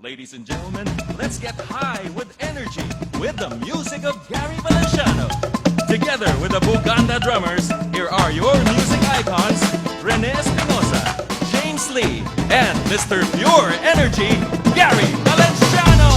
Ladies and gentlemen, let's get high with energy with the music of Gary Valenciano. Together with the Buganda drummers, here are your music icons, Rene Espinosa, James Lee, and Mr. Pure Energy, Gary Valenciano!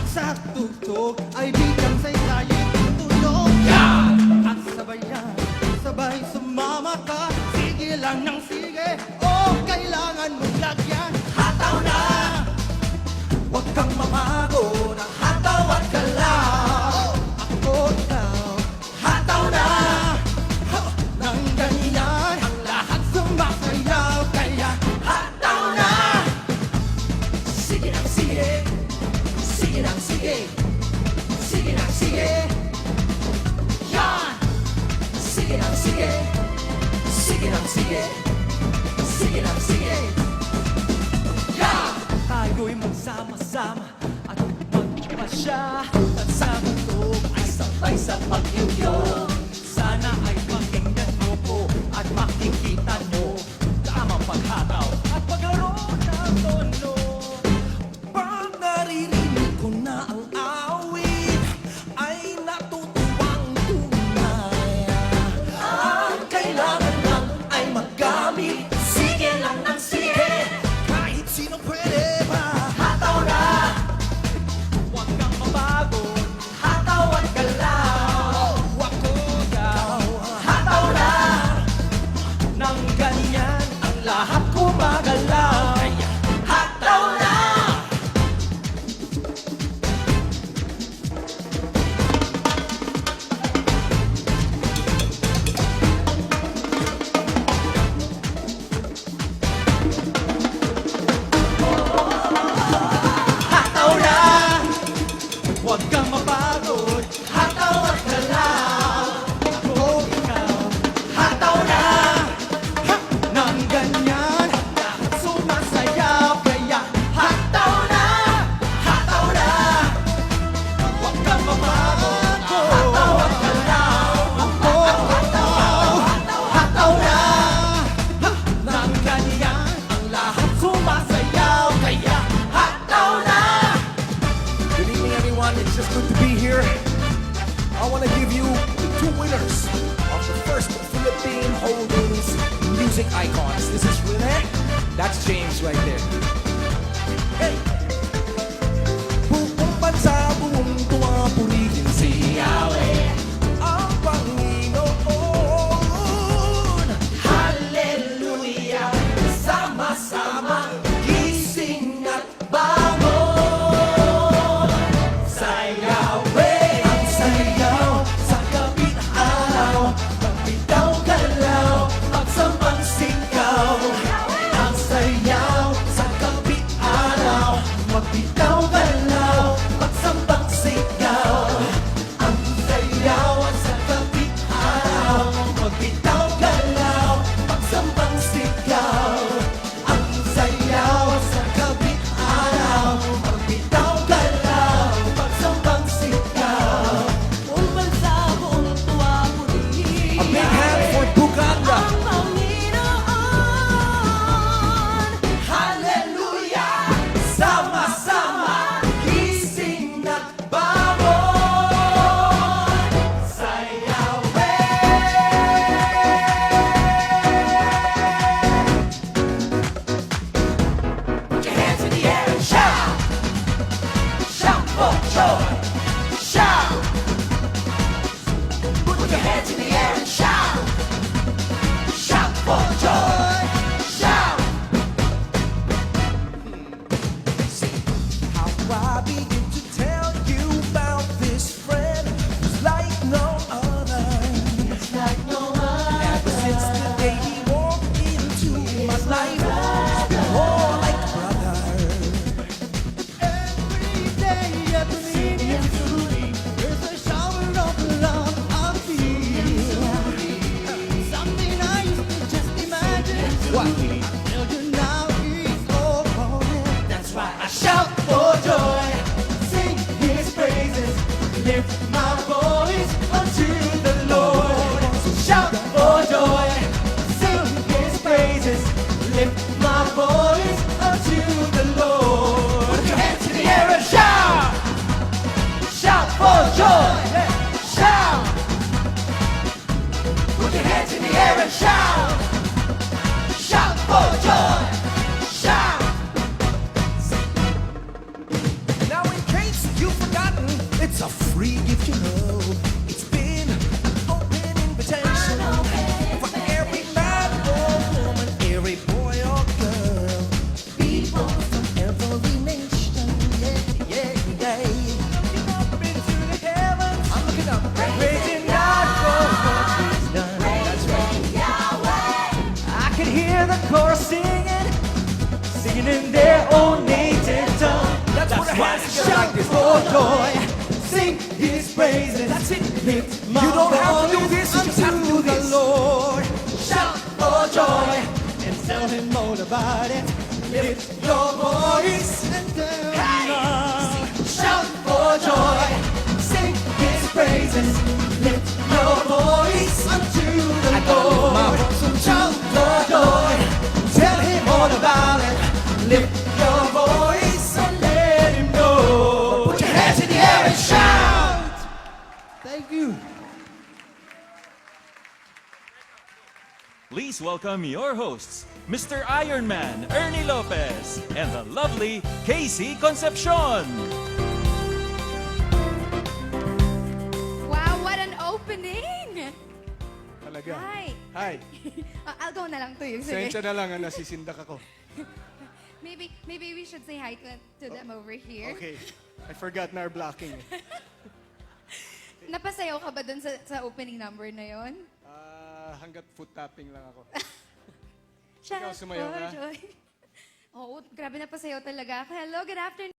Sa tugtog ay biglang saysayin tulog at sabayan, sabay sumama ka. Sige lang ng sige, kailangan mong lagyan. Hataw na, huwag kang mamago ng hataw at galaw. Ako ikaw, hataw na, nang ganyan ang lahat sumasayaw. Kaya hataw na, sige lang sige, sige lang sige, sige lang sige. Yan! Sige lang sige, sige lang sige, sige lang sige. Yan! Tayo'y magsama-sama at magpasya at sa mundo ay sabay sa pagyuyog. Sana ay pakinggan mo po at makikita mo tamang paghataw at paglaro ng tono. Pag naririnig ko na ang awit ay natutuwang tunay. Ang kailangan lang ay magamit. Sige lang ng sige, kahit sino pwede ba. Hataw na, huwag kang mabago. Hataw at galaw, ako daw. Hataw na, nang ganyan ang lahat kumagalaw. Kaya hataw na. Hataw na, huwag kang mapagod. Hataw at galaw, ako ikaw. Hataw na, nang ganyan lahat sumasayaw. Kaya hataw na, huwag kang mapagod. Hataw at galaw, ako ikaw. Hataw na, nang ganyan ang lahat sumasayaw. Kaya hataw na. Good evening, everyone. It's just good to be here. I want to give you the two winners of the first Philippine Holdings Music Icons. This is Rene. That's James right there. Hey! Buong bansa, buong tuwa, purihin si Yahweh, ang Panginoon. Hallelujah, sama-sama, gising at bangon. Sayaway, ang sayaw sa gabing araw, magbitaw-galaw, magsamang sigaw. Ang sayaw sa gabing araw, What? Tell you now he's overflowing. That's right. I shout for joy, sing His praises, lift my voice unto the Lord. Shout for joy, sing His praises, lift my voice unto the Lord. Put your hands in the air and shout. Shout for joy. Shout. Put your hands in the air and shout. Shout for joy. Shout. Now, in case you've forgotten, it's a free gift, you know. It's been an open invitation for every man or woman, every boy or girl, people from every nation. Yeah, yeah, yeah. Looking up into the heavens, I'm looking up, praising God for what He's done. That's right. I can hear the chorus singing in their own native tongue. That's what it why has I to go shout like this. for joy, sing His praises. That's it. Lift my You don't have to do voice this, you just have to do unto the this. Lord. Shout for joy and tell Him all about it. Lift your voice and tell Him. Shout for joy, sing His praises. Lift your voice unto the Lord. Shout for joy, tell Him all about it. Lift your voice and let Him know. Put your hands in the air and shout. Thank you. Please welcome your hosts, Mr. Ironman Ernie Lopez and the lovely Casey Concepcion. Wow, what an opening! Talaga. Hi. Hi. I'll go na lang to you. Sige. Sensya na lang, nasisindak ako. Maybe we should say hi to them over here. Okay. I forgot na our blocking. Napasayaw ka ba dun sa opening number na yon? Hanggat foot tapping lang ako. Shout sumayaw for ka? joy. Oo, grabe napasayaw talaga. Hello, good afternoon.